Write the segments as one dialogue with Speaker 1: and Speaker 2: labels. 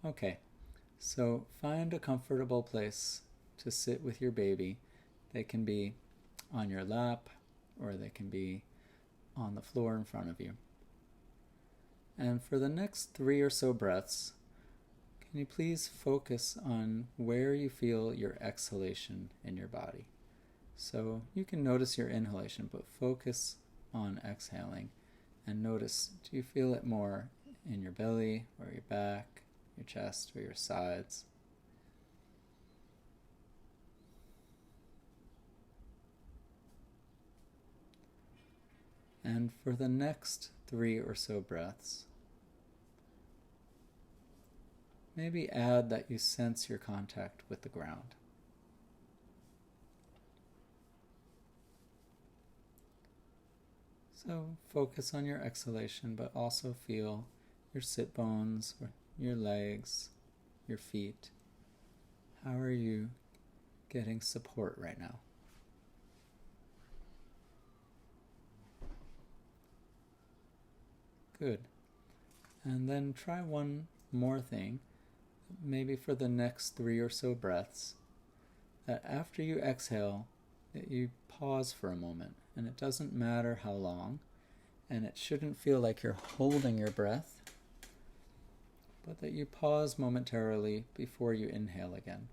Speaker 1: Okay, so find a comfortable place to sit with your baby. They can be on your lap or they can be on the floor in front of you. And for the next 3 or so breaths, can you please focus on where you feel your exhalation in your body? So you can notice your inhalation, but focus on exhaling and notice, do you feel it more in your belly or your back, your chest or your sides? And for the next 3 or so breaths, maybe add that you sense your contact with the ground. So focus on your exhalation, but also feel your sit bones, your legs, your feet. How are you getting support right now? Good. And then try one more thing, maybe for the next 3 or so breaths, that after you exhale, that you pause for a moment. And it doesn't matter how long, and it shouldn't feel like you're holding your breath, but that you pause momentarily before you inhale again.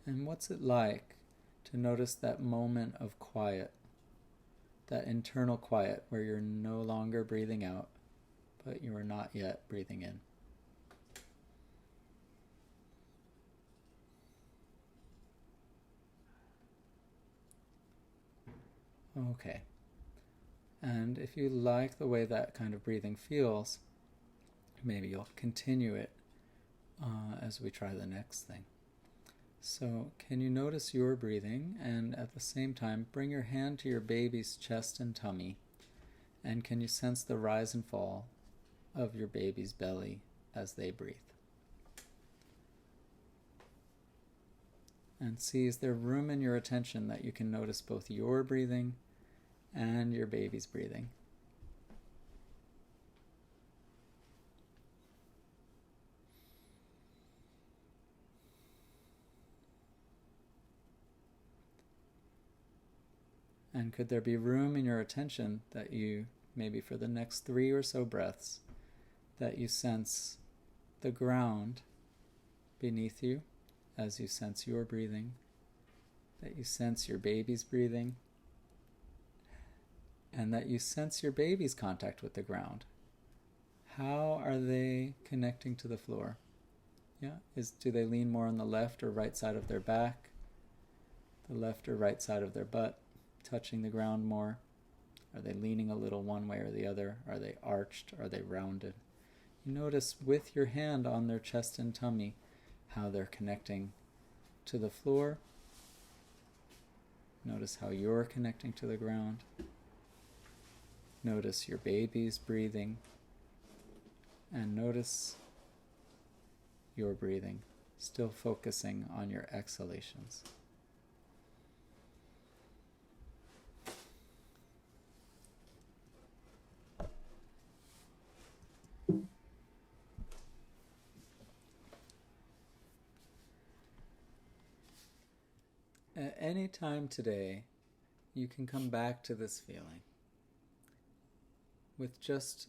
Speaker 1: And what's it like to notice that moment of quiet, that internal quiet where you're no longer breathing out, but you are not yet breathing in? Okay. And if you like the way that kind of breathing feels, maybe you'll continue it as we try the next thing. So can you notice your breathing, and at the same time bring your hand to your baby's chest and tummy, and can you sense the rise and fall of your baby's belly as they breathe? And see, is there room in your attention that you can notice both your breathing and your baby's breathing? And could there be room in your attention that you, maybe for the next 3 or so breaths, that you sense the ground beneath you as you sense your breathing, that you sense your baby's breathing, and that you sense your baby's contact with the ground? How are they connecting to the floor? Yeah, do they lean more on the left or right side of their back, the left or right side of their butt, touching the ground more? Are they leaning a little one way or the other? Are they arched? Are they rounded? You notice with your hand on their chest and tummy how they're connecting to the floor. Notice how you're connecting to the ground. Notice your baby's breathing. And notice your breathing, still focusing on your exhalations. At any time today, you can come back to this feeling with just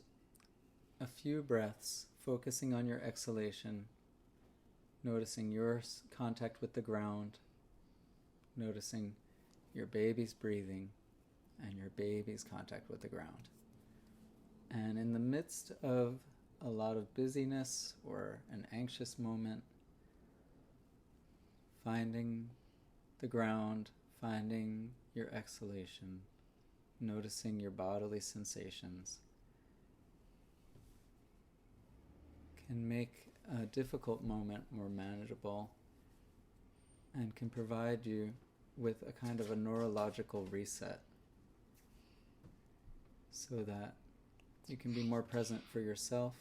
Speaker 1: a few breaths, focusing on your exhalation, noticing your contact with the ground, noticing your baby's breathing and your baby's contact with the ground. And in the midst of a lot of busyness or an anxious moment, finding the ground, finding your exhalation, noticing your bodily sensations can make a difficult moment more manageable and can provide you with a kind of a neurological reset so that you can be more present for yourself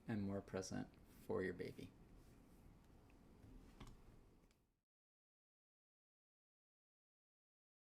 Speaker 1: and more present for your baby.